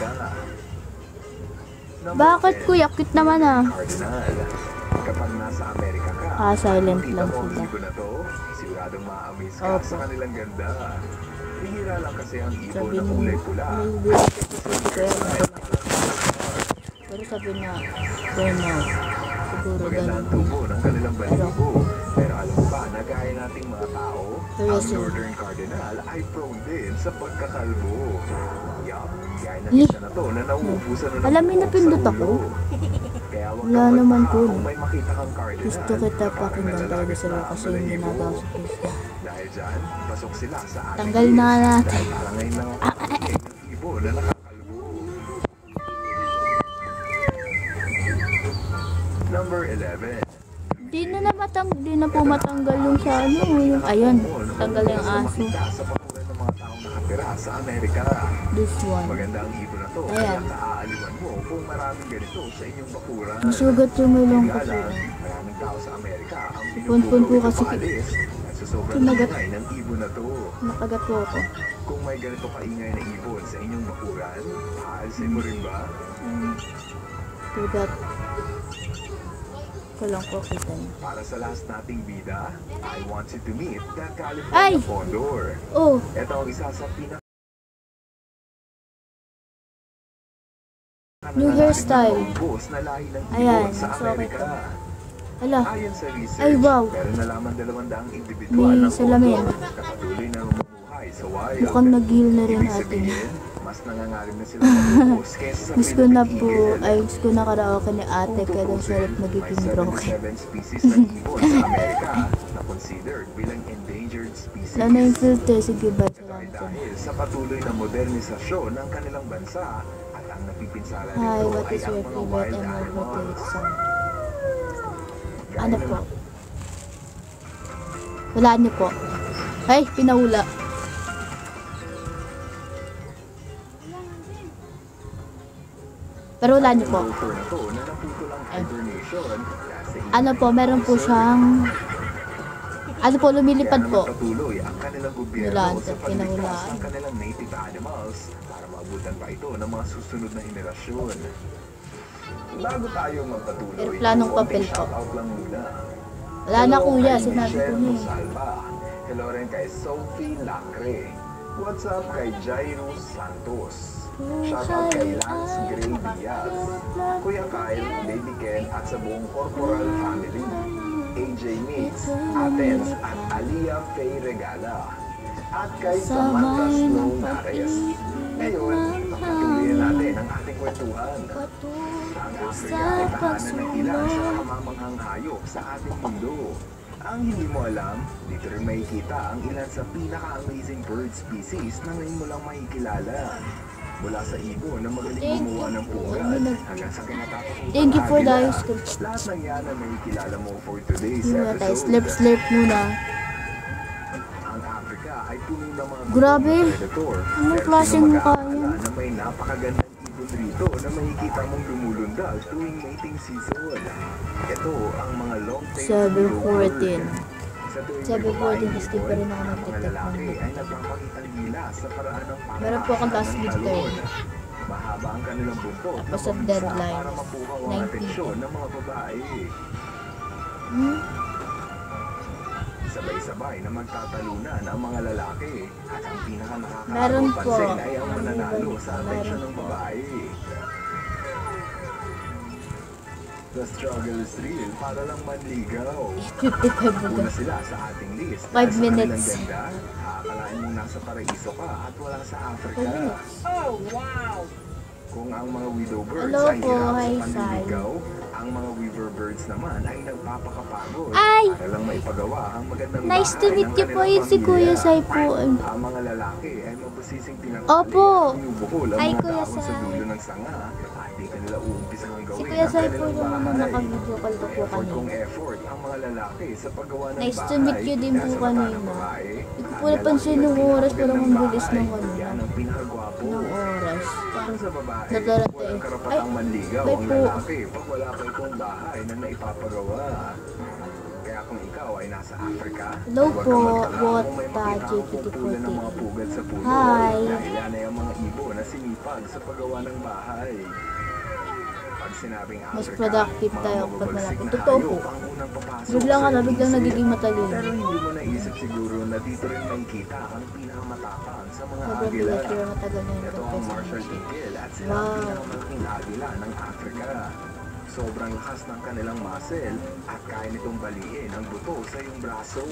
Amerika. Bakit kuya? Cute naman ah. Cardinal. Kapag nasa Amerika ka, silent makita lang mo ang sila. ibon na to, siguradong ma-amaze ka Opo. sa kanilang ganda. Bihira lang kasi ang ibon Sabi na mo, kulay pula. may video. Pero sabi na, don't know. Siguro Maganda ang ganun. tubo ng kanilang balibo. Pero alam mo ba, na gaya nating mga tao, Pero ang sir, Northern Cardinal ay prone din sa pagkakalbo. Yup, gaya ng isa na to na nauubusan na ng alam mo, buhok napindot sa ako. ulo. Kaya wag Wala kang naman magtaka po. kung may makita kang cardinal. Gusto kita na parang pakinggan talaga nalalagay sila na kasi ang yung balahibo. ginagawa sa Facebook. Dahil dyan, pasok sila sa ating Tanggal na list. natin. Dahil parang ngayon lang ako ng ibon na nakakalbo. Number 11. Di na po matanggal yung sa ano, yung ayun, tanggal yung aso. Sa patuloy ng mga taong nakatira sa Amerika. This one. Maganda ang ibon na to. Ayan. Kaya kaaaliwan mo kung maraming ganito sa inyong bakuran. Masugat yung ilong ko Kaya sila. lang, maraming tao sa Amerika ang Punpun po kasi paalis at sa sobrang kinagat. ingay ng ibon na to. Nakagat po ako. Kung may ganito kaingay na ibon sa inyong bakuran, aalisin mo rin ba? Tugat. Ko lang po kita niya. Para sa last nating bida, I want you to meet the California Ay! Condor. Oh, Ito ang isa sa pinaka new hairstyle. na lahi ng Ayan, ibon sa so okay Amerika. to. Hala, Ayon sa research, Ay, wow. meron na lamang 200 individual may ng salamin. condor na patuloy na namumuhay sa wild. Mukhang nag-heal na rin Ibig atin. sabihin, mas nangangalim na sila mag-ubos kaysa sa Gusto ko na Philippine po, eagle. ay gusto ko na karaoke ni ate Kung kaya daw tutusin, sarap magiging may broken. 77 species ng ibon sa Amerika na considered bilang endangered species. Lalo yung filter, sige ba? Ito ay dahil sa patuloy na modernisasyon ng kanilang bansa at ang napipinsala Hi, nito what ay is ang your mga favorite wild emerald animals. rotation? Gaya Ano ng po? Wala niyo po. Ay, pinahula. Pero wala niyo po. gopher na to na naputol ang hibernation dahil sa Ano po, meron po siyang... Ano po, lumilipad po. patuloy ang kanilang gobyerno Nilaan, sa pagligtas pinahulaan. ng kanilang native animals para maabutan pa ito ng mga susunod na henerasyon. Bago tayo magpatuloy, Pero planong konting papel po. shoutout lang muna. Wala na Hello kuya, kay sinabi ko Michelle na eh. Rosalba. Hello rin kay Sophie Lacre. What's up kay Jairo Santos. Shoutout kay Lance Gray Diaz. Kuya Kyle, Lady Ken at sa buong corporal family. AJ Mix, Athens at Alia Faye Regala. At kay Samantha Snow Nares. Ngayon, pagpatuloy na natin ang ating kwentuhan. Ang Africa ay tahanan ng ilan sa nakamamanghang hayop sa ating mundo. Ang hindi mo alam, dito rin makikita ang ilan sa pinaka-amazing bird species na ngayon mo lang makikilala. Mula sa ibon na magaling gumawa ng pugad hanggang sa kinatatakot Thank you for the agila. ice cream. Lahat ng yan ang makikilala mo for today's Yun na tayo, episode. slurp muna. Ang Africa ay puno ng mga Grabe. predator. Anong Pero klaseng sino mukha mag-aakala yan? na may napakagandang ibon rito na makikita mong lumulundag tuwing mating season. Ito ang mga long-tailed 7:14. Sa tuwing 7:14 may kasi di pa rin ako ang mga nagtitik lalaki ng ay nagpapakitang gila sa paraan ng Meron po akong last ng week talon. turn. Mahaba ang kanilang buntot na Tapos sa pabisa deadline, para mapukaw ang 9 atensyon ng mga babae. Sabay-sabay na magtatalunan ang mga lalaki at ang pinaka Meron po. nakakapagpansin ay ang mananalo sa atensyon ng babae. The struggle is real para lang manligaw. 55 Una na. sila sa ating list. 5 Dahil sa kanilang minutes. ganda, akalain mong nasa paraiso ka at wala sa Africa. 5 minutes. Kung ang mga widow birds Hello ay po, hirap hi, sa panliligaw, ang mga weaver birds naman ay nagpapakapagod Ay! para lang maipagawa ang magandang Nice to bahay meet ng you po, kanilang yun si Kuya pamilya. Sai po. Ang mga lalaki ay mabusising tinatali Opo. at binubukol ang Hi, mga Kuya dahon sa Sai. dulo ng sanga at di kanila uumpisang ang Si gawin Kuya ang Sai po kanilang yung naman bahay. naka-video call ko po Effort kung kanina. effort ang mga lalaki sa paggawa ng Nice to bahay. meet you din po Kaya sa mata ng kanina. babae, Hindi ko ang po napansin lalaki yung ay oras, parang ang pinakagandang bilis ng bahay. ano. Yan ang pinakagwapo. Ng oras. Para sa babae, Nadarate. walang Ay, karapatang manligaw bye ang po. lalaki pag wala pa itong bahay na naipapagawa. Kaya kung ikaw ay nasa Africa, Hello huwag po, kang magtaka what kung may the makita kang kumpulan ng mga JPT48. pugad sa puno. Hi. Dahil yan ay ang mga ibon na sinipag sa paggawa ng bahay. Pag sinabing Mas Africa, productive mga tayo pag mababagsik malapit. na Totoo po. hayop ang unang papasok Biglang sa biglang isip. nagiging matalino. Pero hindi mo naisip siguro na dito rin makikita ang pinakamatapang sa mga Sobrang agila. bigat pero matagal na yung Ito ang confess Marshall natin. Eagle at sila ang Wow. pinakamalaking agila ng Africa. Sobrang lakas ng kanilang muscle at kaya nitong baliin ang buto sa iyong braso.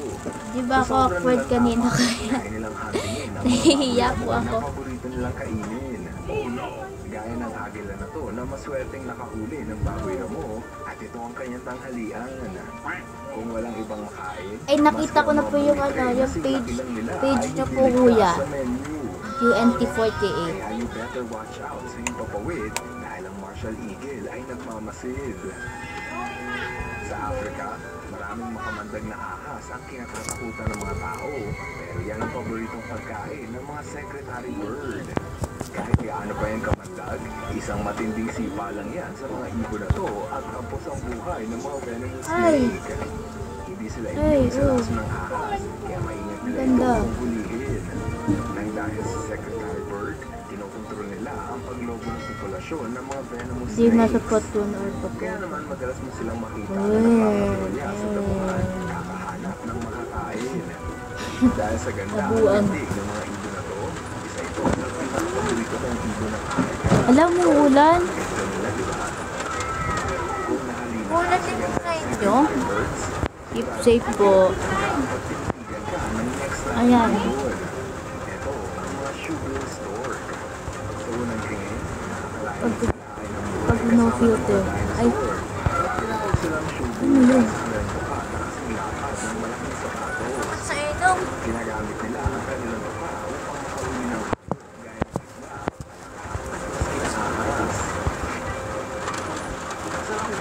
Di ba ako Sa sobrang awkward nilang kanina tapak, kaya? kaya nilang huntingin ang Nahihiya mga po baboy ako. na paborito nilang kainin. Gaya ng agila na to na maswerteng nakahuli ng baboy na mo at ito ang kanyang tanghalian. Kung walang ibang makain, Ay, nakita ko na po yung ano, yung page niyo po, kuya. UNT48. Kaya you better watch out sa iyong papawid dahil ang Marshall Eagle ay nagmamasid. Sa Africa, maraming makamandag na ahas ang kinatatakutan ng mga tao. Pero yan ang paboritong pagkain ng mga secretary bird. Kahit gaano pa yan kamandag, isang matinding sipa lang yan sa mga ibon na to at tapos ang buhay ng mga venomous Ay. snake. Hindi sila Ay, immune sa oh. laso ng ahas, kaya maingat nila Ganda. itong hulihin. Nang dahil sa secretary bird, kinokontrol nila ang paglobo ng populasyon ng mga venomous Di snakes. masupot yun or Kaya support. naman madalas mo silang makita na Uy. nagpapatrolya sa damuhan, kakahanap ng makakain. Dahil sa ganda ang Tabuan. landig ng mga ibon na to, isa ito sa pinakapaborito ng ibon ng Africa. Alam mo, ulan? Ganda nila, di ba? Kung nahalina Ulan ka sa din yung ganda kain ng nyo? birds, Keep safe po. pagtitigan ka ng next na Ayan. ibon. Ito ang mga sugar stork. Sa unang tingin, nakakalain Pag- sila ay namuhay pag no kasama ng filter. mga Ay. dinosaur. Tinatawag silang sugar Ano yun? sa kanilang tuka na kasing lapat ng malaking sapatos. Sa ilong. Ginagamit nila ang kanilang tuka upang makahuli ng gaya ng isda at ahas.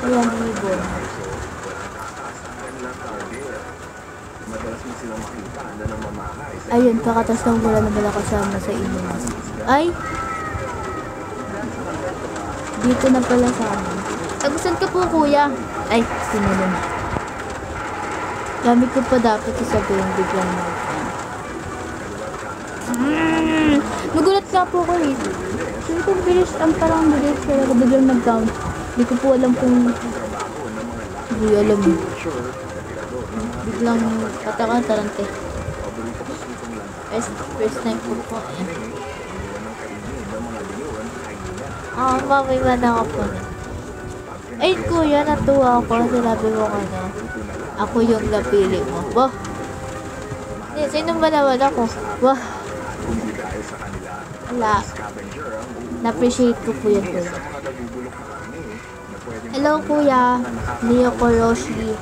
Ayan, ibon. So, walang takas ang kanilang target. Madalas mo silang makita na namamahay sa Ayun, kakatas ng wala na bala kasama sa ilong. Ay! Dito na pala sa amin. Tagusan ka po, kuya. Ay, sinulong. Gamit ko pa dapat sasabihin biglang na. Nagulat nga po ko eh. Sabi ko, bilis, ang parang bilis. Kaya ako biglang nag-count. Hindi ko po alam kung... Hindi ko alam eh. Biglang katakan tarante. paborito ko sitong lantakan. First time po po. Iwan ng kainin ng mga leon ay nila. Makiwan ako po. Ay, kuya, natuwa ako. Sinabi mo ka na. Ako yung napili mo. Wah! Hindi, sino ba naman ako? Wah! Kundi dahil sa kanila, Wala. scavenger ang Na-appreciate ko po yun, ulinis kuya. sa mga nabubulok na karne na pwedeng Hello, pamulan kuya. na nakakatawa Leo sa Koroshi. isip.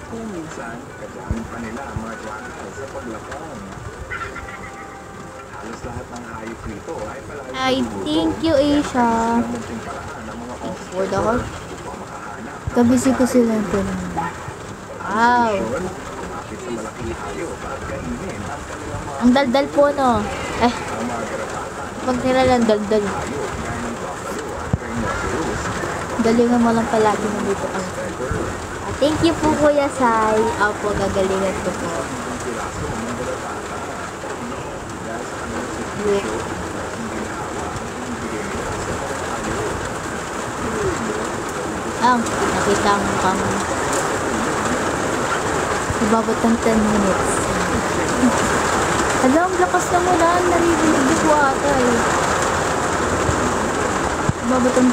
Kung minsan, kagamit pa nila ang mga jackal sa paglapang. Halos lahat ng hayop rito ay palagi Ay, nagugutom. thank you, Asia. Sa munting paraan ng mga For the heart. upang makahanap. Kabisi ko sila po naman. Wow! Kumapit sa malaking hayop at kainin ang kanilang mga Ang daldal po, no? Eh, ang mga garapatan. pag nila lang daldal. Hayop gaya ng buffalo at rhinoceros. Galingan mo lang palagi na dito kami. Thank you po, Kuya Sai. Opo, gagalingan ko po. Ang piraso ng garapatan. Dahil sa kanilang Wait. servisyo, ang ginhawa ang ibigay nila sa mga hayop. Nakita mo kang ibabot ng 10 minutes. Alam, ang lakas ng ulan. Naririnig niyo po ata eh. Ibabot ng...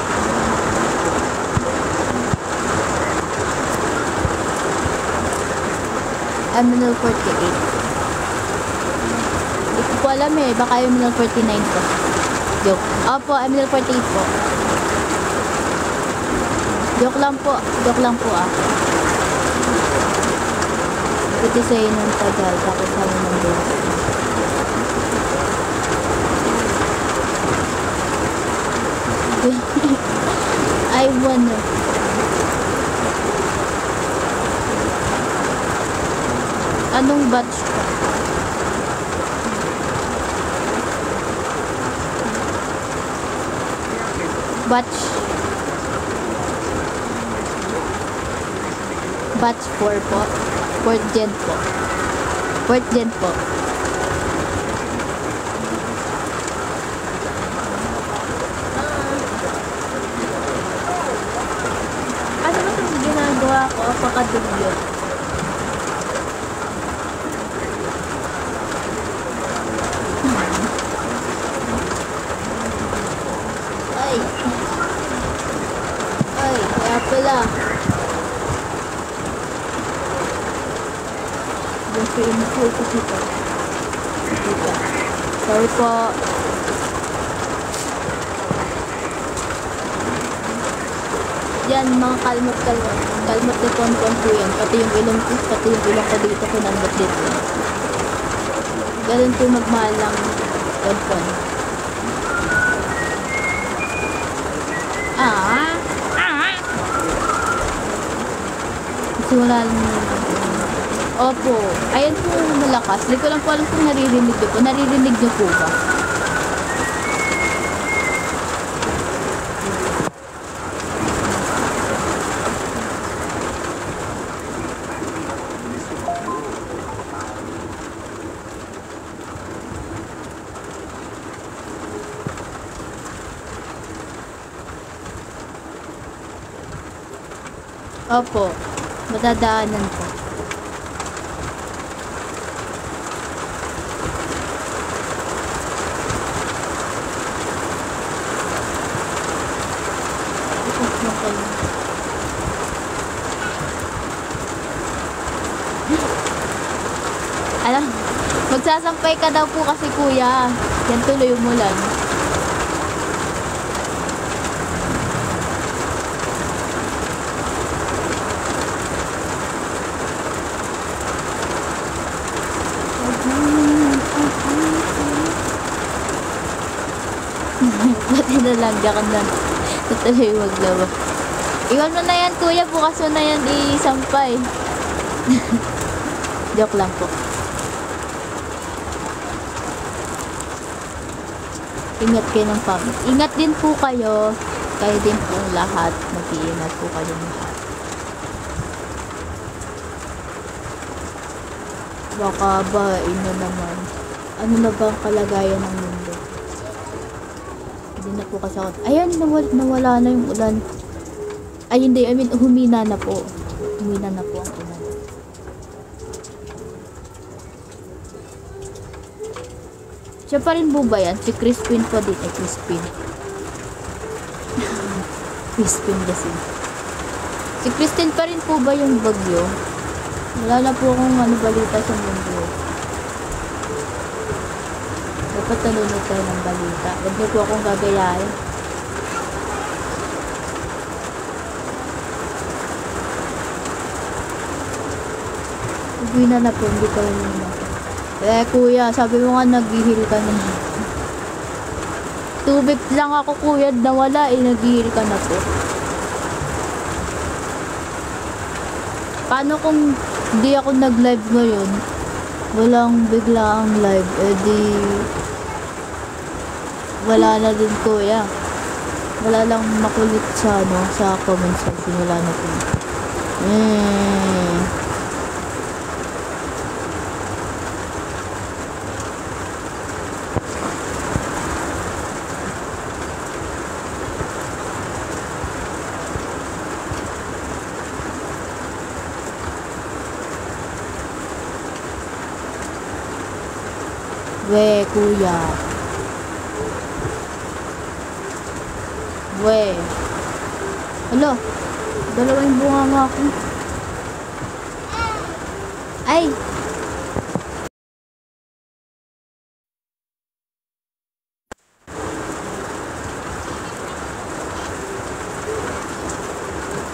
Eminal 48. Hindi ko po alam eh. Baka Eminal 49 po. Joke. Opo, Eminal 48 po. Joke lang po. Joke lang po ah. Pwede sa'yo ng tagal. Tapos sabi ng Diyos. I wanna. Anong batch ka? Batch. Batch 4 po. 4th gen po. 4th gen po. Ano ba itong ginagawa ko? Apakadugyo. Ay. Ay, kaya pala. Yung pinipul ko dito. Dito. Sorry po. Yan, mga kalmot-kalmot. Kalmot ni Tonton po yan. Pati yung ilong ko, pati yung ilong ko dito, kinalmot dito. Ganun po magmahal ng Tonton. Kasi wala lang naman. Opo. Ayan po malakas. Hindi ko lang po alam kung naririnig nyo po. Naririnig nyo po ba? Opo. Madadaanan po. Alam, magsasampay ka daw po kasi kuya. Yan tuloy umulan. Pati na lang, diyan na. Tutuloy maglaba. Iwan mo na yan kuya, bukas mo na yan isampay. Joke lang po. Ingat kayo ng family. Ingat din po kayo. Kayo din po lahat. Mag-iingat po kayo lahat. Baka ba, ino naman. Ano na ba ang kalagayan ng mundo? Hindi na po kasi ako. Ayan, nawala na yung ulan. Ay, hindi. I mean, humina na po. Humina na po ang ulan. Siya pa rin po ba yan? Si Crispin po din. Crispin. Crispin kasi. Si Crispin pa rin po ba yung bagyo? Wala na po akong balita sa mundo. Dapat nalunod tayo ng balita. Huwag niyo po akong gagayahin. Uwi na po. Hindi tayo nuna. Kuya, sabi mo nga nag-heal ka na. Tubig lang ako kuya, nawala nag-heal ka na po. Paano kung di ako nag-live ngayon? Walang bigla ang live, di wala na din kuya. Wala lang makulit sa sa comment section, wala na po. We, kuya. We. Hala. Dalawang bunga nga ako. Ay.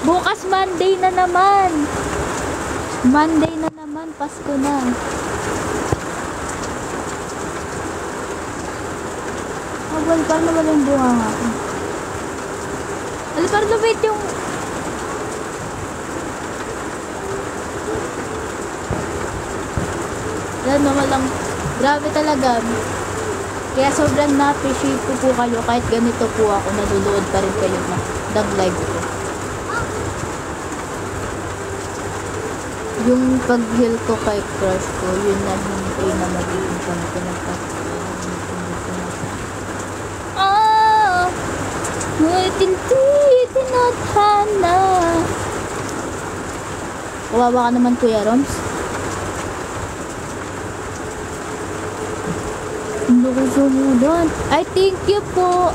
Bukas Monday na naman. Monday na naman. Pasko na. Well, paano walang bunga nga ako? Alam, parang lumit yung... Alam naman lang, grabe talaga. Kaya sobrang na-appreciate ko po kayo. Kahit ganito po ako, nadulood pa rin kayo na nag-live ko. Yung pag-heal ko kay crush ko, yun na hintay na magiging kami ngunit hindi tinadhana. Kawawa ka naman, Kuya Roms. Hindi ko sumulan. Ay, thank you po.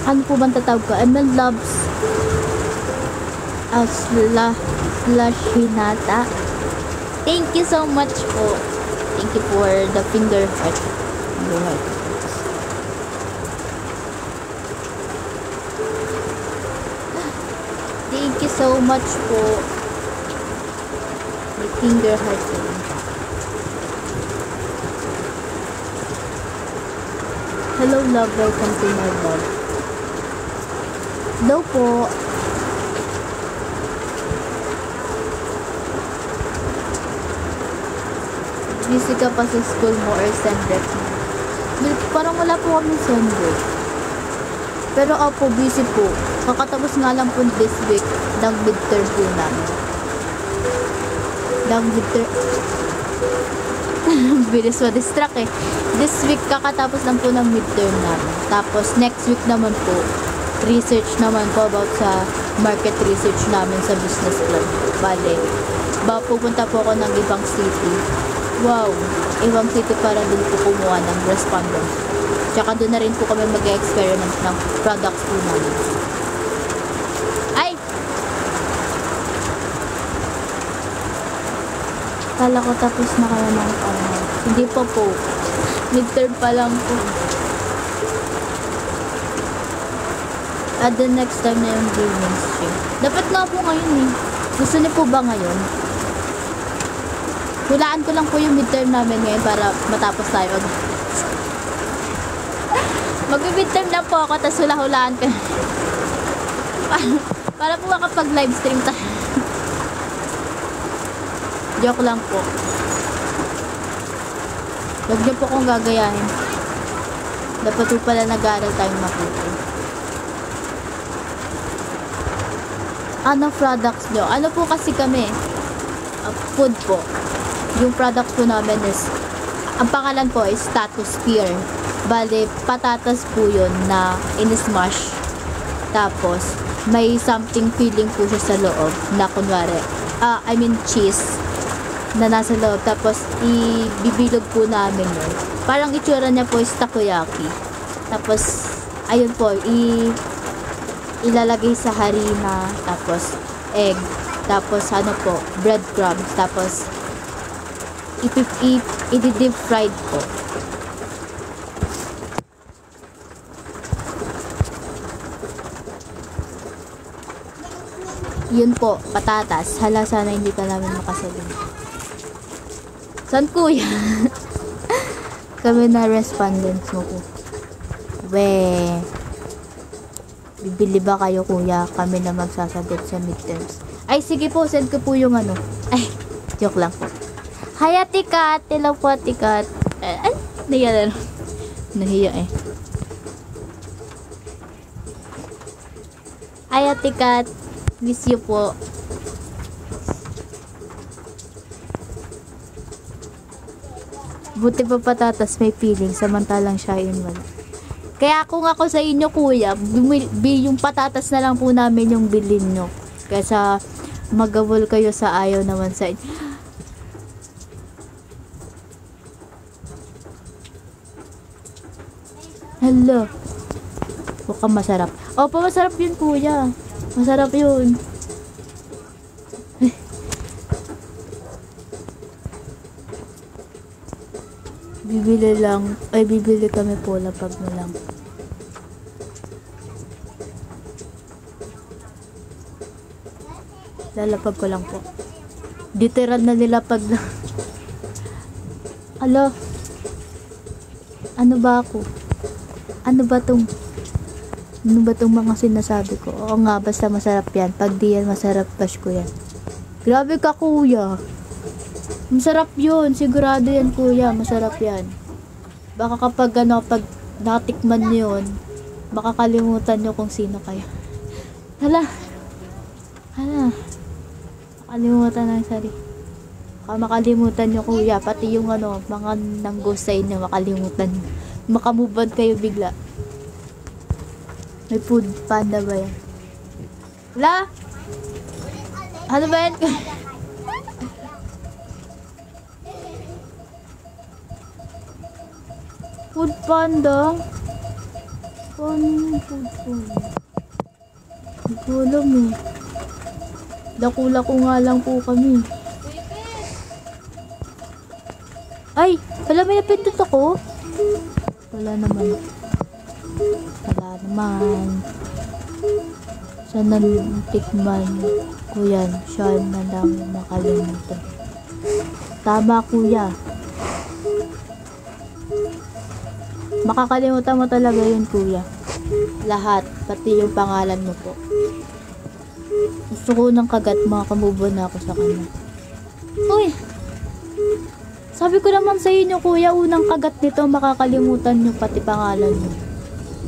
Ano po bang tatawag ko? ML Loves slash Hinata. Thank you so much po. Thank you for the finger heart. Thank you so much po. The finger heart. Hello love, welcome to my vlog. Hello po. Busy ka pa sa school mo or send-break mo? Parang wala po kami send-break. Pero ako, busy po. Kakatapos nga lang po this week ng midterm po namin. Ng midterm... Bilis ma-distract eh. This week, kakatapos lang po ng midterm namin. Tapos, next week naman po, research naman po about sa market research namin sa business plan. Bale, pupunta po ako ng ibang city. Wow, ibang city para din po kumuha ng respondents. Tsaka doon na rin po kami mag-experiment ng products po namin. Ay! Kala ko tapos na kayo ng hindi pa po. Midterm pa lang po. At the next time na yung gaming stream. Dapat nga po ngayon eh. Gusto niyo po ba ngayon? Hulaan ko lang po yung midterm namin ngayon para matapos tayo. Mag-midterm na po ako, tapos hula-hulaan ko. para po makapag live stream tayo. Joke lang po. Huwag niyo po kong gagayahin. Dapat po pala nag-aaral tayong mabuti. Ano products nyo? Ano po kasi kami? Food po. Yung product po namin is, ang pangalan po is Statosphere. Bale, patatas po yun na in-smash. Tapos, may something filling po siya sa loob na kunwari, cheese na nasa loob. Tapos, ibibilog po namin yun. Parang itsura niya po is takoyaki. Tapos, ayun po, ilalagay sa harina. Tapos, egg. Tapos, breadcrumbs. Tapos, i-deep fried po. Yun po, patatas. Hala, sana hindi ka namin makasabi. San kuya? Kami na respondents mo po. Bibili ba kayo kuya? Kami na magsasagot sa midterms. Ay, sige po, send ko po yung Ay, joke lang po. Hi, Ate Kat. Hello po, Ate Kat. Ay, nahiya na. Nahiya eh. Hi, Ate Kat. Miss you po. Buti pa patatas may feeling, samantalang siya yun wala. Kaya kung ako sa inyo, kuya, yung patatas na lang po namin yung bilhin nyo. Kaya magawol kayo sa ayaw naman sa inyo. Hello. Mukhang masarap. Opo, masarap yun, kuya. Masarap yun. Bibili kami po lapag mo lang. Lalapag ko lang po. Literal na nilapag na. Alo. Ano ba ako? Ano ba tong mga sinasabi ko? Oo nga, basta masarap yan. Pag di yan masarap, bash ko yan. Grabe ka, kuya. Masarap yun. Sigurado yan, kuya. Masarap yan. Baka kapag pag natikman nyo yun, baka kalimutan nyo kung sino kayo. Hala. Kalimutan ng sarili. Baka makalimutan nyo kuya, pati yung ano, mga nang-ghost sa inyo, makalimutan nyo. Makamove on kayo bigla. May food panda ba yan? Wala? Ano ba yan? Food panda? Paano yung food panda? Hindi ko alam eh. Dako nga lang po kami. Ay! Wala, may napindot ako. Wala naman. Sana tikman ko yan. Siya na lang nakalimutan. Tama kuya. Makakalimutan mo talaga yun kuya. Lahat. Pati yung pangalan mo po. Gusto ko ng kagat, makakamove na ako sa kanya. Uy! Sabi ko naman sa inyo kuya, unang kagat nito makakalimutan nyo pati pangalan nyo.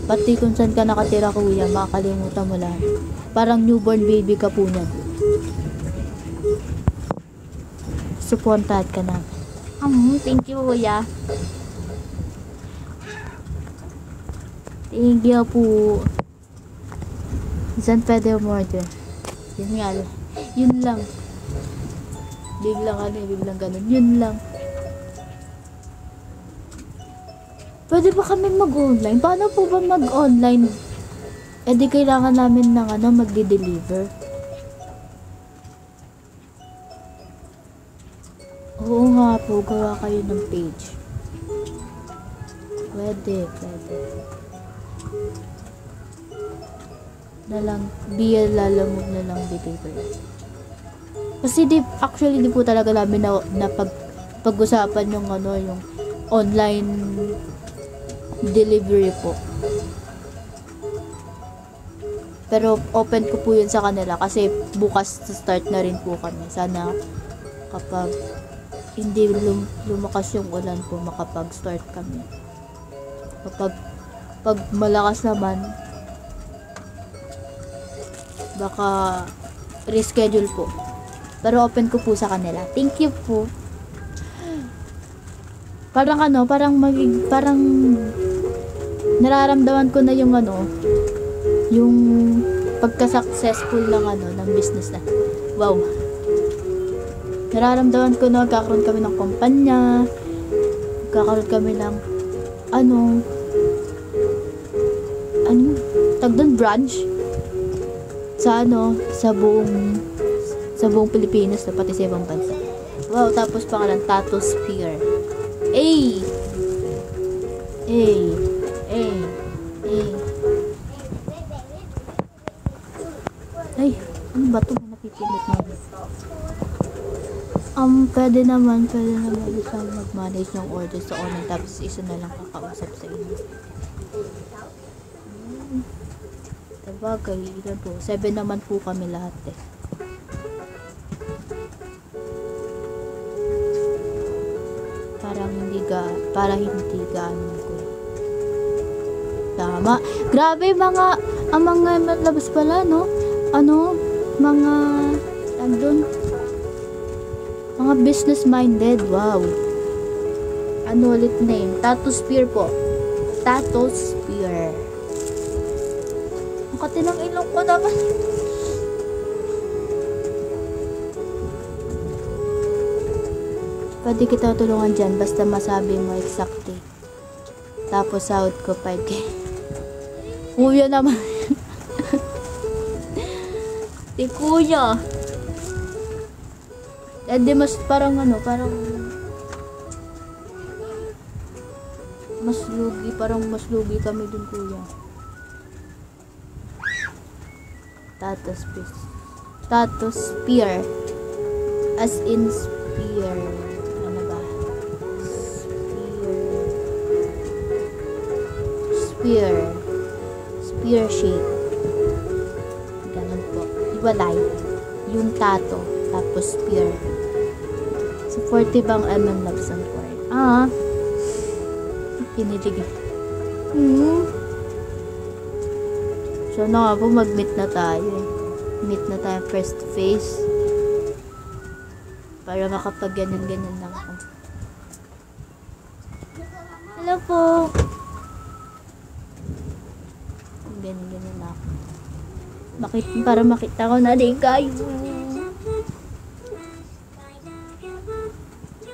Pati kung saan ka nakatira kuya, makakalimutan mo lahat. Parang newborn baby ka po niyan. Supportahan ka na. Thank you kuya. Thank you po. Saan pwede umorder? Yun nga lang. Yun lang. Biglang ganun. Yun lang. Pwede ba kami mag-online? Paano po ba mag-online? Eh di kailangan namin ng magde-deliver. Oo nga po, gawa kayo ng page. Pwede. Via Lalamove na lang deliver. Kasi actually di po talaga namin na pag-usapan yung yung online delivery po. Pero open ko po yun sa kanila kasi bukas start na rin po kami. Sana kapag hindi lumakas yung ulan po, makapag-start kami. Pag malakas naman, baka reschedule po. Pero open ko po sa kanila. Thank you po. Parang parang nararamdaman ko na yung yung pagka-successful ng business na. Wow. Nararamdaman ko na magkakaroon kami ng kumpanya, magkakaroon kami ng tagdon branch sa sa buong Pilipinas na pati sa ibang bansa. Wow, tapos pangalan Tattoo Sphere. Ay, ano ba ito? Napipindot mo. Pwede naman isa mag-manage ng order sa online tapos isa na lang kakausap sa inyo. Sabagay, ilan po? 7 naman po kami lahat eh. Para hindi gaano ko. Tama. Grabe ang mga labas pala, no? Mga mga business minded. Wow. Ano ulit name? Tattoo Sphere po. Tattoo Sphere. Ang katilang ilong ko naman. Pwede kita tulungan dyan, basta masabi mo exactly. Tapos sahod ko 5K. Kuya naman. Si kuya. Hindi mas parang mas lugi kami dun kuya. Tattoo Sphere. As in spear. Ano ba? Spear shape. Ganun po. Iwalay. Yung tato. Tapos spear. So, 40 bang labs ang word? Pinilig. So, nga po, mag-meet na tayo. Meet na tayo face to face. Para makapag ganyan-ganyan lang ako. Hello po. Ganyan-ganyan lang ako. Para makita ko na din kayo.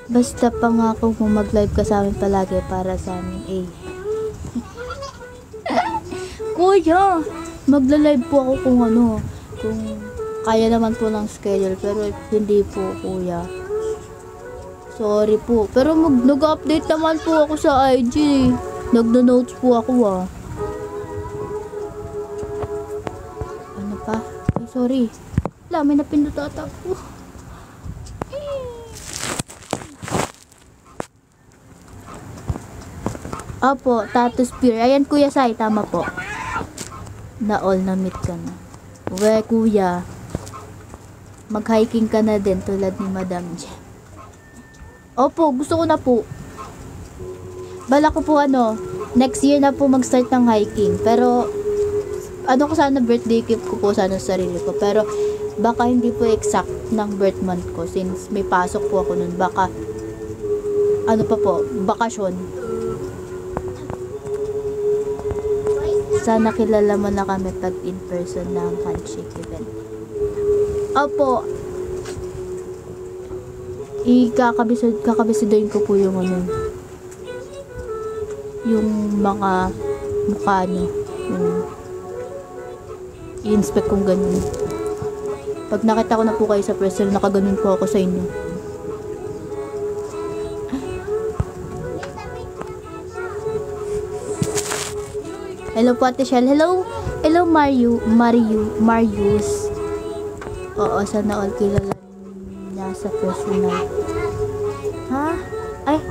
Basta pangako mo mag-live ka sa amin palagi para sa amin, eh. Kuya, magla-live po ako kung kaya naman po ng schedule, pero hindi po, kuya. Sorry po. Pero nag-update naman po ako sa IG. Nagno-notes po ako, ah. Ano pa? Ay, sorry. Wala, may napindot ata po. Opo, Tattoo Spear. Ayan, Kuya Sai, tama po. Na-all na meet ka na. Uwe, kuya. Mag-hiking ka na din tulad ni Madam Jem. Opo, gusto ko na po. Bala ko po next year na po mag-start ng hiking. Pero, ko sana birthday gift ko po sana sa sarili ko. Pero, baka hindi po exact ng birth month ko since may pasok po ako nun. Baka, bakasyon. Sana kilala mo na kami pag in person ng handshake event. Opo. Kakabisidoyin ko po yung yung mga mukha nyo. I-inspect kong ganun. Pag nakita ko na po kayo sa person, nakaganon po ako sa inyo. Hello po, Ate Shell. Hello, Marius. Oo, sana all kilala niya sa personal. Ha? Ay,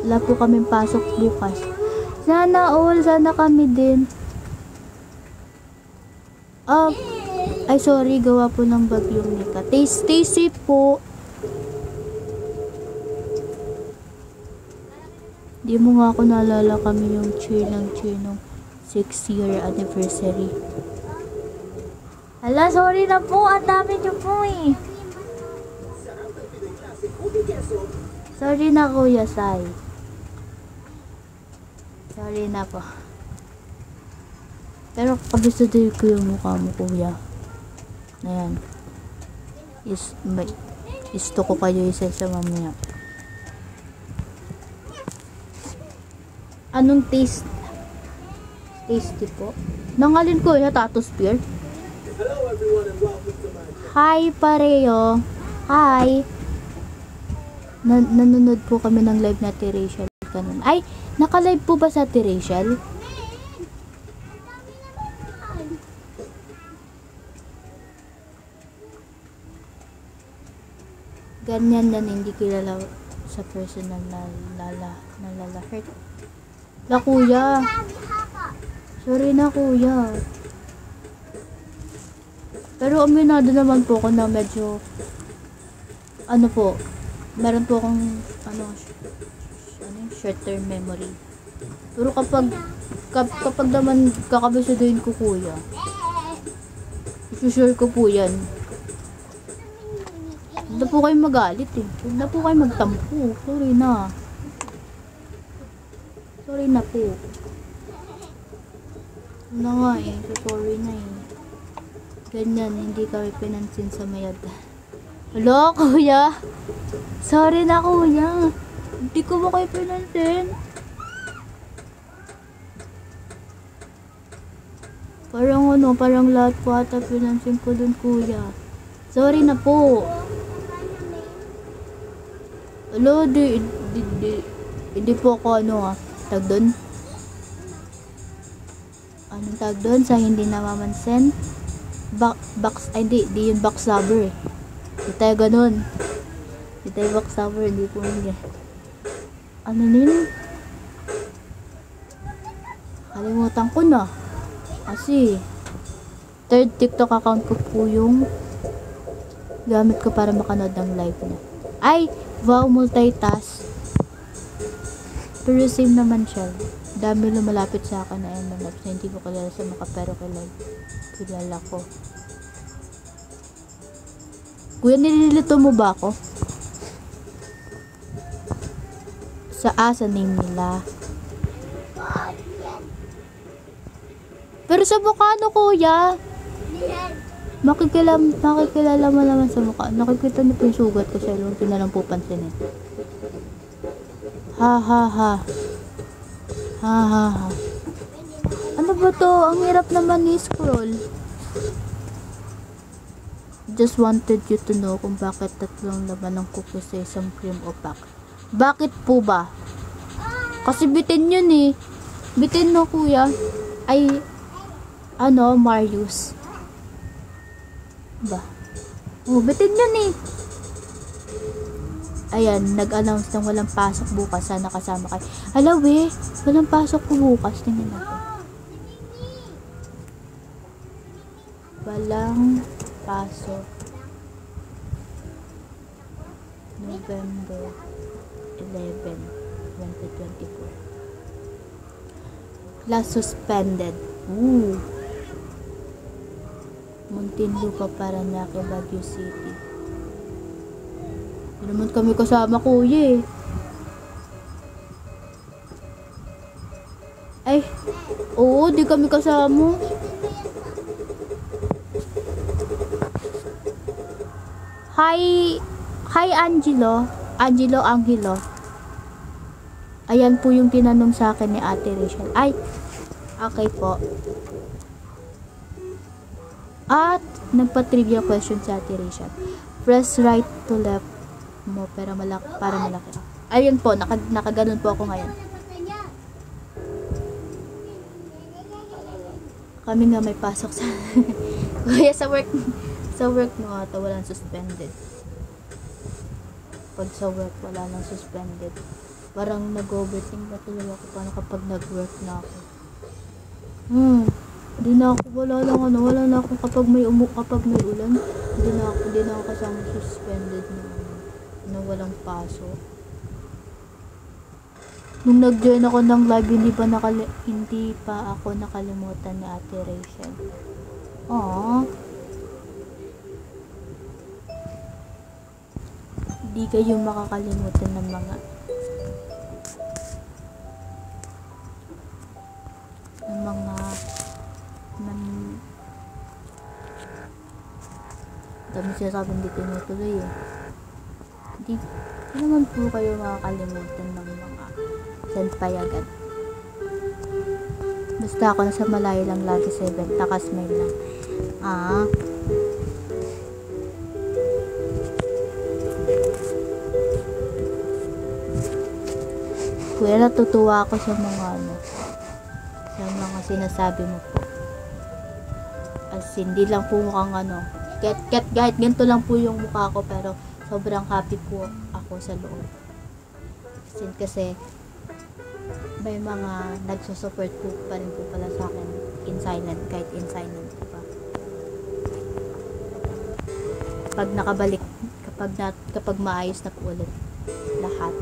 wala po kaming pasok bukas. Sana kami din. Ay, sorry, gawa po ng bagyong Nika. Stay safe po. Di mo nga ako naalala kami yung cheer ng 6-year anniversary. Hala, sorry na po. Ang dami niyo po eh. Sorry na, Kuya Sai. Sorry na po. Pero kabisado ko yung mukha mo, Kuya. Ayan. Isto ko kayo isa sa mamaya. Anong taste? Tasty po. Nangalin ko yung Tattoo Spear. Hi, pareho. Hi. Nanonood po kami ng live na T-Rachel. Ay, naka-live po ba sa T-Rachel? Ganyan yan, hindi kilala sa personal na lala-hurt. La, kuya. Sorry na, kuya. Pero aminado naman po ako na medyo meron po akong short term memory. Pero kapag naman kakabisuduin ko, kuya, isushare ko po yan. Huwag na po kayo magalit eh. Huwag na po kayo magtampo. Sorry na. Sorry na po. Ano nga eh. Sorry na eh. Ganyan, hindi kami pinansin sa mayad. Hello, kuya? Sorry na, kuya. Hindi ko ba kayo pinansin? Parang lahat po ata pinansin ko dun, kuya. Sorry na po. Hello, hindi po ako tag doon. Anong tag doon sa hindi namamansin? Di yun backstabber eh. Di tayo ganun. Di tayo backstabber, hindi po yun. Ano nil? Kalimutan ko na. Kasi, third TikTok account ko po yung gamit ko para makanood ng live na. Ay, wow, multitask. Pero same naman siya. Dami lumalapit sa akin na MMFs na hindi ko kilala sa maka pero kilala ko. Kuya, nililito mo ba ako? Sa name nila. Pero sa mukha ano, kuya? Makikilala mo naman sa mukha. Nakikita niyo po yung sugat ko sa ilong. Hindi na lang po pansinin. Ha ha ha. Ha ha ha. Ano ba to? Ang hirap naman ni scroll. Just wanted you to know kung bakit tatlong laman ng kuko sa isang cream o pack. Bakit po ba? Kasi bitin yun eh. Bitin no, kuya. Ay, ano, Marius. Ba? Oh, bitin yun eh. Ayan, nag-announce ng walang pasok bukas. Sana kasama kayo. Hala, we. Walang pasok po bukas. Tingnan natin. Walang pasok. November 11, 2024. Class suspended. Ooh. Muntinlupa, Paranaque, Baguio City. Hindi naman kami kasama, kuya eh. Ay, oo, di kami kasama. Hi Angelo. Angelo. Ayan po yung tinanong sa akin ni Ate Rachel. Ay, okay po. At nagpa-trivia question si Ate Rachel. Press right to left mo para malaki. Ayun po, nakaganon po ako ngayon. Kami nga may pasok sa kuya sa work no ata walang suspended. Pag sa work wala nang suspended. Parang nag-overthink na tuloy ako paano kapag nag-work na ako. Wala na ako kapag may ulan. Hindi na ako kasama suspended na walang pasok. Nung nag-join ako ng live, hindi pa ako nakalimutan ni Ate Rachel. Aww. Hindi kayo makakalimutan ng mga dami siya sabi hindi tinutuloy eh. Hindi naman po kayo makakalimutan ng mga senpai agad. Basta ako nasa malayo lang lagi sa event, nakasmile lang. Kuya, natutuwa ako sa mga sa mga sinasabi mo po. As hindi lang po mukhang kahit ganito lang po yung mukha ko, pero sobrang happy po ako sa loob. Kasi may mga nagsusupport po pa rin po pala sa akin in silent, kahit in silent, diba? Pag nakabalik, kapag maayos na po ulit lahat,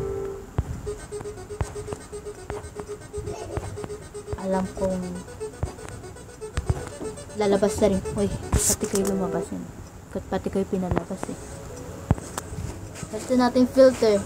alam kong lalabas na rin. Uy, pati kayo lumabas yun. Pati kayo pinalabas eh. Ito natin filter.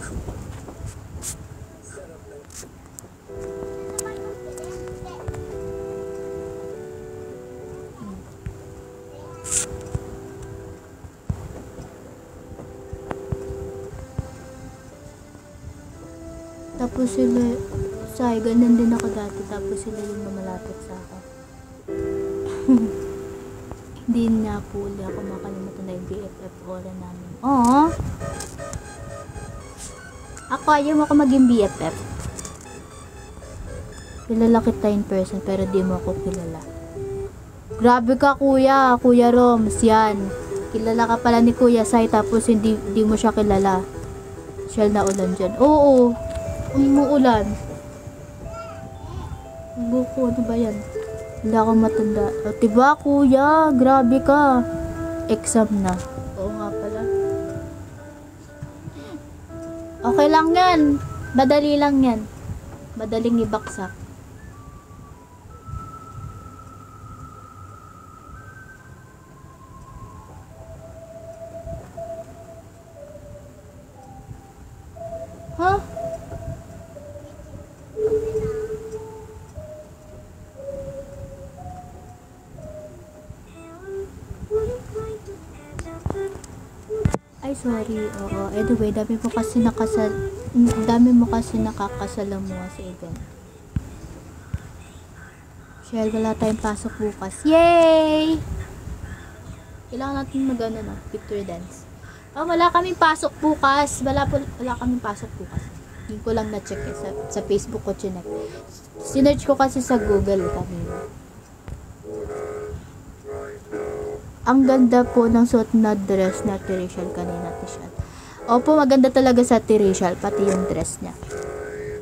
Tapos sila, ganun din ako dati. Tapos sila yung lumalapit sa akin. Hindi na po ulit ako makalimutan na yung BFF oras namin. Aww! Ako, ayaw mo ako maging BFF. Kilala kita in person, pero di mo ako kilala. Grabe ka, kuya. Kuya Roms, yan. Kilala ka pala ni Kuya Sai, tapos hindi mo siya kilala. Shell na ulan dyan. Oo. Umuulan. Buko, ano ba yan? Hindi ako matanda. O, diba, kuya? Grabe ka. Exam na. Oo nga pala. Okay lang yan. Madali lang yan. Madaling ibaksak. Ha? Ay, sorry. Oo. Anyway, dami mo kasi nakakasalamuha sa event. Shell, wala tayong pasok bukas. Yay! Kailangan natin picture dance. Oh, wala kaming pasok bukas. Wala kaming pasok bukas. Hindi ko lang na-check sa Facebook ko chinek. Sinearch ko kasi sa Google kanina. Ang ganda po ng suot na dress na Tirishal kanina, Tishal. Opo, maganda talaga sa Tirishal, pati yung dress niya.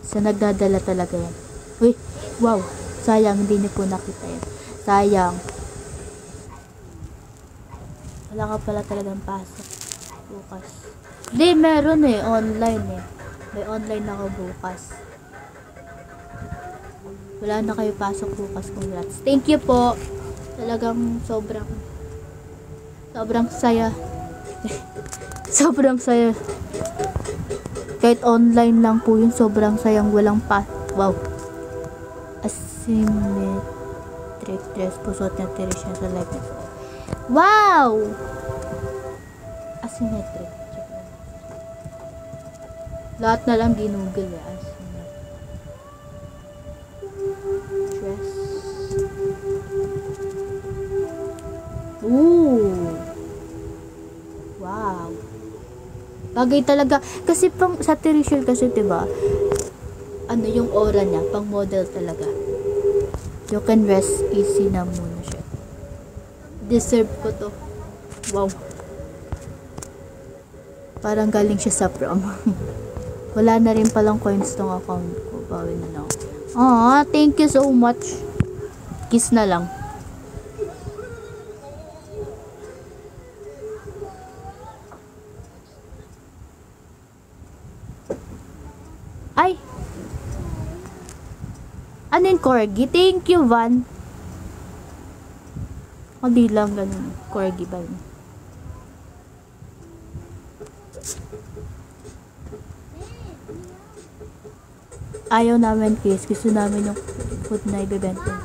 So, nagdadala talaga yan. Uy, wow. Sayang, hindi niyo po nakita yan. Sayang. Wala ka pala talagang pasok bukas. Hindi, meron online May online ako bukas. Wala na kayo pasok bukas, congrats. Thank you po. Talagang sobrang saya. Sobrang saya. Kahit online lang po yun, sobrang sayang walang wow. Asymmetric dress po suot na Tirishal sa live nito. Wow! Asymmetric. Lahat na lang ginugol asymmetric dress. Ooh! Wow! Bagay talaga. Kasi sa Tirishal kasi, diba, yung aura niya, pang model talaga. You can rest easy na muna siya. Deserve ko to. Wow. Parang galing siya sa prom. Wala na rin palang coins tong account ko. Bawin na lang. Thank you so much. Kiss na lang. Ay! Ano yung corgi? Thank you, Van. Di lang ganun. Corgi ba yun? Ayaw namin, kiss. Gusto namin yung food na ibebenta.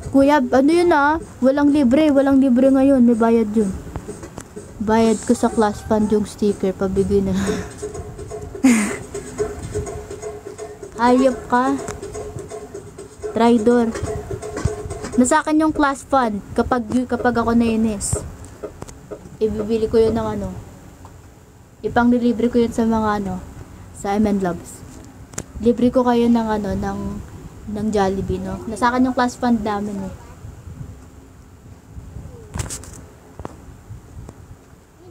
Kuya, ano yun Walang libre. Walang libre ngayon. May bayad yun. Bayad ko sa class fund yung sticker. Pabigay na. Hayop ka. Traidor. Nasa akin yung class fund kapag ako nainis. Ibibili ko yun ng ipang nilibre ko yun sa mga sa M&M Loves. Libre ko kayo ng ng Jollibee, no? Nasa akin yung class fund namin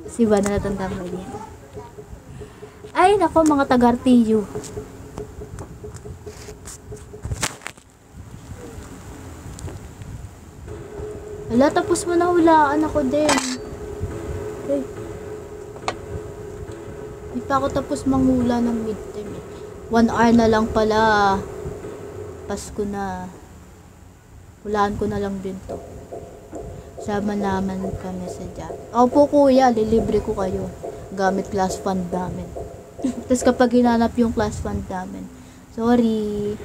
Si Van na natanda mo din. Ay, nako, mga taga-Artiyo. Wala, tapos mo na hulaan ako din. Hey. Di pa ako tapos manghula ng midterm 1 hour na lang pala. Pasko na. Hulaan ko na lang din to. Sama naman kami sa job. Opo kuya, lilibre ko kayo. Gamit class fund namin. Tapos kapag hinanap yung class fund namin. Sorry.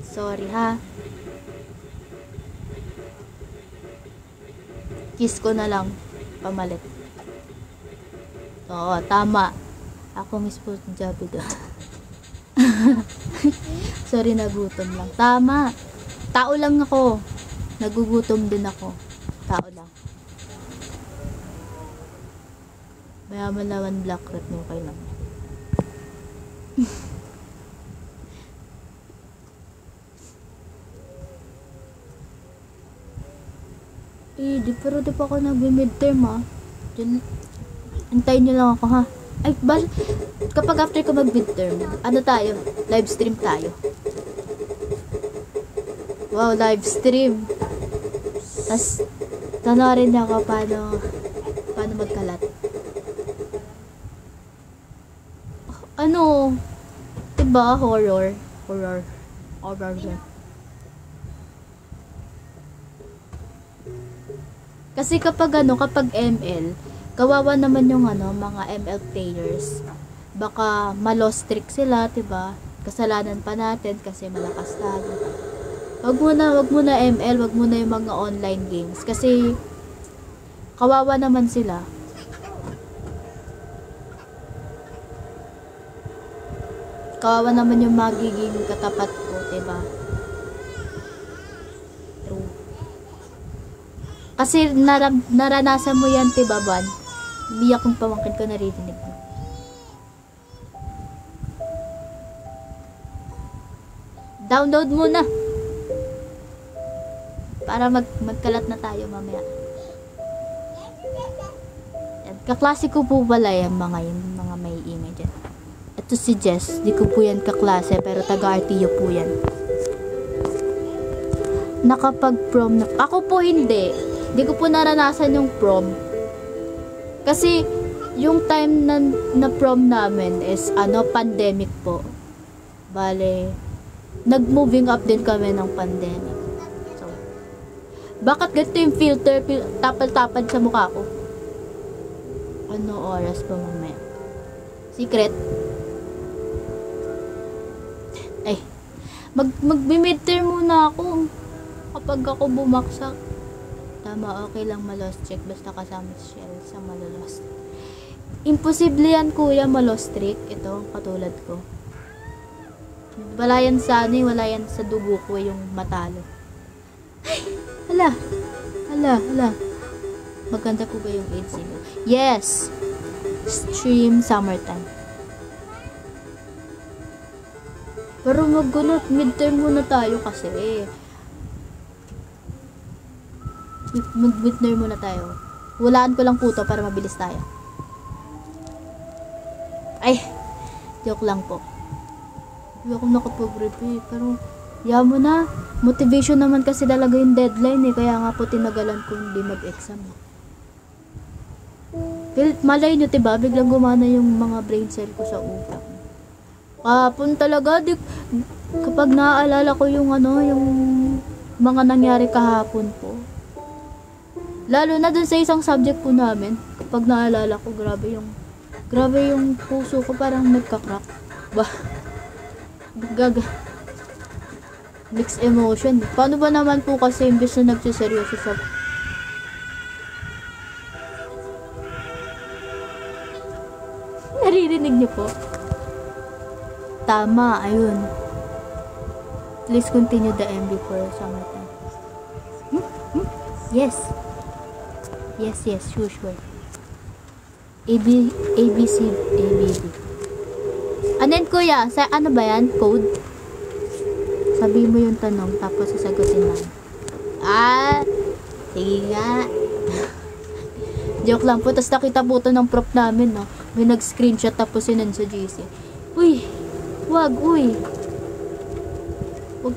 Sorry ha. Kiss ko na lang. Pamalit. Oo, tama. Ako mismo job ito. Sorry, nagutom lang. Tama. Tao lang ako. Nagugutom din ako. Tao lang. Mayaman naman black rat mo kayo lang. Pero di pa ako nag-midterm Antayin nyo lang ako ha. Ay, kapag after ko mag-midterm, tayo? Live stream tayo. Wow, live stream. Tas, tanarin niya ako paano magkalat. Diba? Horror yan. Kasi kapag ML, Kawawa naman yung mga ML players. Baka ma-lost trick sila, 'di ba? Kasalanan pa natin kasi malakas tayo. Wag muna ML, wag muna yung mga online games kasi kawawa naman sila. Kawawa naman yung magiging katapat ko, 'di ba? True. Kasi naranasan mo yan, 'di ba, Ban? Umiyak yung pamangkin ko, naririnig mo. Download muna. Para magkalat na tayo mamaya. Yan. Kaklase ko po pala yung mga may ingay dyan. Ito si Jess. Di ko po yan kaklase, pero taga-RTU po yan. Nakapag-prom na. Ako po hindi. Di ko po naranasan yung prom. Kasi, yung time na prom namin is, pandemic po. Bale, nag-moving up din kami ng pandemic. So, bakit ganito yung filter? Tapal-tapad sa mukha ko. Ano oras pa mamaya? Secret? Ay, mag-midterm muna ako. Kapag ako bumaksak. Tama, okay lang ma-lost check. Basta kasama siya sa malolost. Imposible yan, kuya, ma-lost trick. Ito, katulad ko. Wala yan sa wala yan sa dugo ko yung matalo. Ay, hala. Maganda po ba yung age nila? Yes! Stream summertime. Pero midterm muna tayo kasi Mag-midterm muna tayo. Hulaan ko lang po to para mabilis tayo. Ay, joke lang po. Hindi ako nakapag-review, pero mo na. Motivation naman kasi talaga yung deadline kaya nga po tinagalan ko hindi mag-exam. Malay nyo, diba? Biglang gumana yung mga brain cell ko sa utak. Kapon talaga, kapag naaalala ko yung yung mga nangyari kahapon po. Lalo na dun sa isang subject po namin, kapag naalala ko, grabe yung puso ko parang nagka-crack. Mixed emotion. Paano ba naman po kasi imbes na nagsiseryoso sa naririnig niyo po? Tama, ayun. Please continue the MB for summertime. Yes. Yes, sure. ABC, ABB. Anen, kuya? Sa ano ba yan? Code? Sabi mo yung tanong, tapos sasagutin lang. Sige nga. Joke lang po. Tapos nakita po ito ng prof namin, no? May nag-screenshot tapos sinend sa GC. Uy! Wag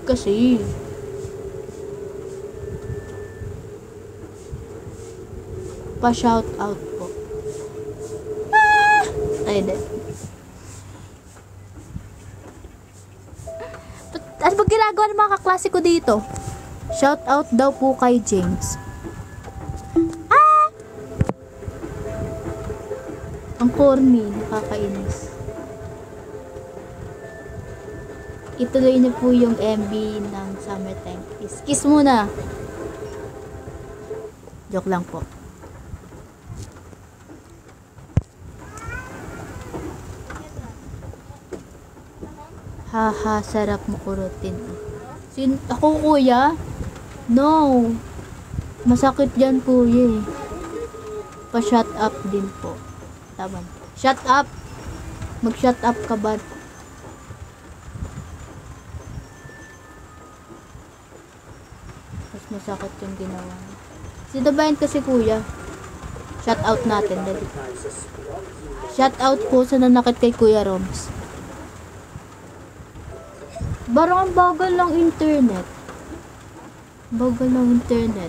kasi. Pa-shout out po. Ay, hindi. Ano ba ginagawa ng mga kaklase ko dito? Shout out daw po kay James. Ang corny, nakakainis. Ituloy niyo po yung MB ng summertime. Kiss muna. Joke lang po. Haha, sarap mo kurutin. Ako, kuya? No. Masakit yan, kuya. Pa-shut up din po. Tama. Shut up! Mag-shut up ka ba? Mas masakit yung ginawa. Sidabayan kasi, kuya. Shut out natin. Dali. Shut out po sa nanakit kay Kuya Roms. Barang ang bagal lang internet. Bagal lang internet.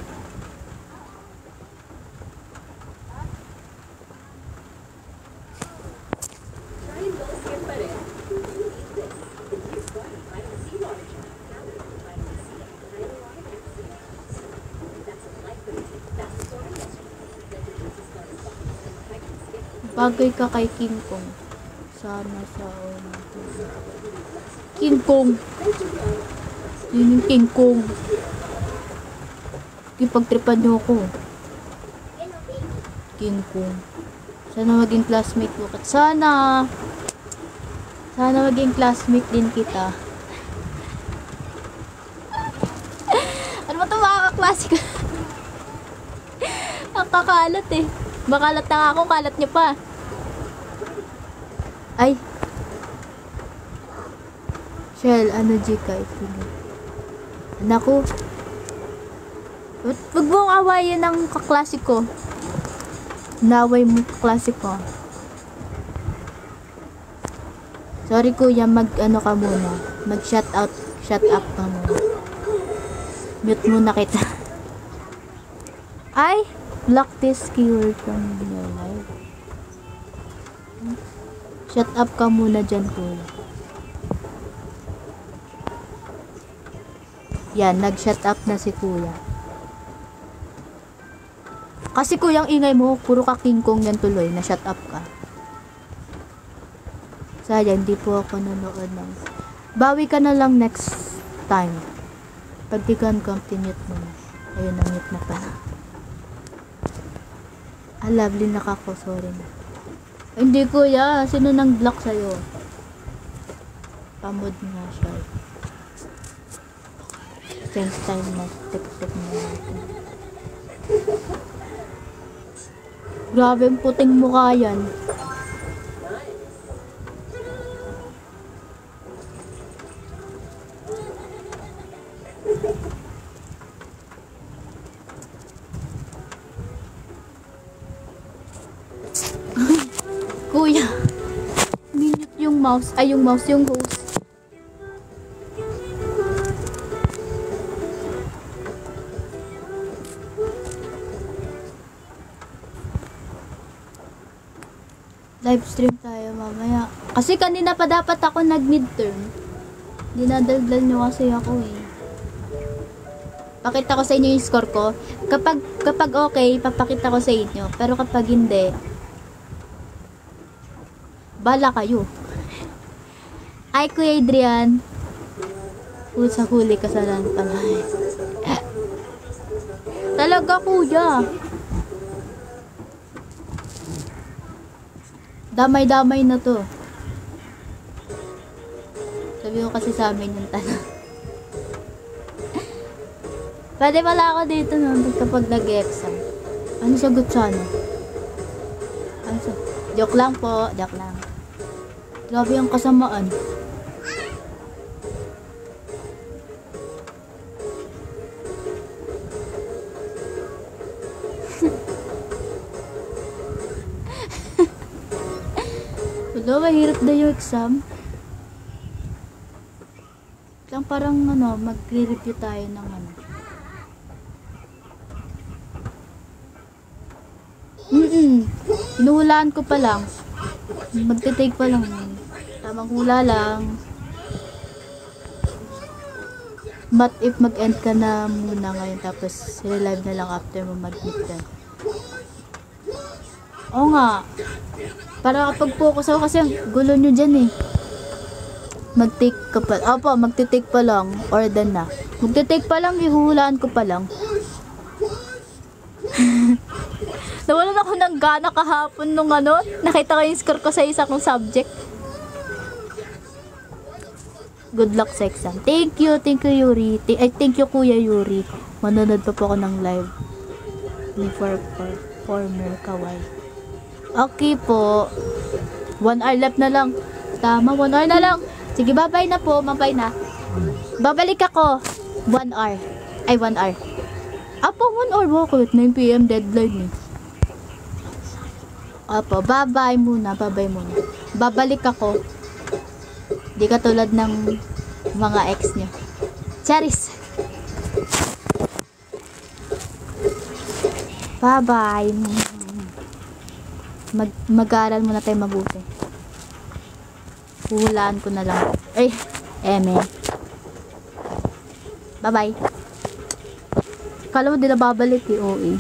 Bagay ka kay King Kong. Sana sa King Kong. Yun yung King Kong. Ipagtripan niyo ako. King Kong. Sana maging classmate mo. Sana maging classmate din kita. Ano ba ito mga kaklase ko? Ang kakalat eh. Makalat na nga ako, kalat niyo pa. Ay. Shell, ano Gcash? Naku. Wag mong awayin ng kaklase ko. Naway mo kaklase ko. Sorry kuya, mag-ano ka muna. Mag-shut up ka muna. Mute muna kita. Ay! Block this keyword from your life. Shut up ka muna dyan kuya. Yan, nag-shut up na si kuya. Kasi kuya, ang ingay mo, puro ka King Kong yan tuloy, na shut up ka. Sayang, hindi po ako nanood ng... Bawi ka na lang next time. Pag di ka continue mo na. Ayun, na-mute na pala. Ah, lovely nakako, sorry na. Ay, hindi kuya, sino nang block sa'yo? Pamod nga siya. Change time na, tik-tik na natin. Grabe, ang puting mukha yan. Kuya, minute yung mouse. Ay, yung mouse, yung host. Live stream tayo mamaya. Kasi kanina pa dapat ako nag-midterm. Dinadaldal nyo kasi ako eh. Pakita ko sa inyo yung score ko. Kapag okay, papakita ko sa inyo. Pero kapag hindi, bala kayo. Ay, Kuya Adrian. Sa huli kasalan pala. Talaga, kuya. Damay-damay na to. Sabi ko kasi sa amin yung tanong. Pwede pala ako dito no, kapag nag-exam. Ano sagot sana? Ano sa? Joke lang po, joke lang. Grabe ang kasamaan. Wala, mahirap na yung exam. Lang parang ano, mag-review tayo ng ano. Hinuhulaan ko pa lang. Magte-take pa lang. Tamang hula lang. But if mag-end ka na muna ngayon tapos relive na lang after mo mag-meet ka. Oo nga. Para kapag focus ako kasi ang gulo nyo dyan eh. Mag-take ka pa. Opo, magte-take pa lang. Or done na. Magte-take pa lang, ihuhulaan ko pa lang. Nawalan ako ng gana kahapon nung ano. Nakita ko yung score ko sa isa kong subject. Good luck sa exam. Thank you Yuri. Thank you Kuya Yuri. Manonood pa po ako ng live ni former Kawai. Okay po. 1 hour left na lang. Tama, 1 hour na lang. Sige, bye-bye na po. Bye-bye na. Babalik ako. 1 hour. Ay, 1 hour. Apo, 1 hour. Bakit? 9 PM deadline eh. Apo, bye-bye muna. Bye-bye muna. Babalik ako. Di katulad ng mga ex nyo. Charis. Bye-bye. Mag-aaral muna tayo mabuti. Huhulaan ko na lang. Ay, eme. Bye-bye. Kala mo di na babalik eh, OA.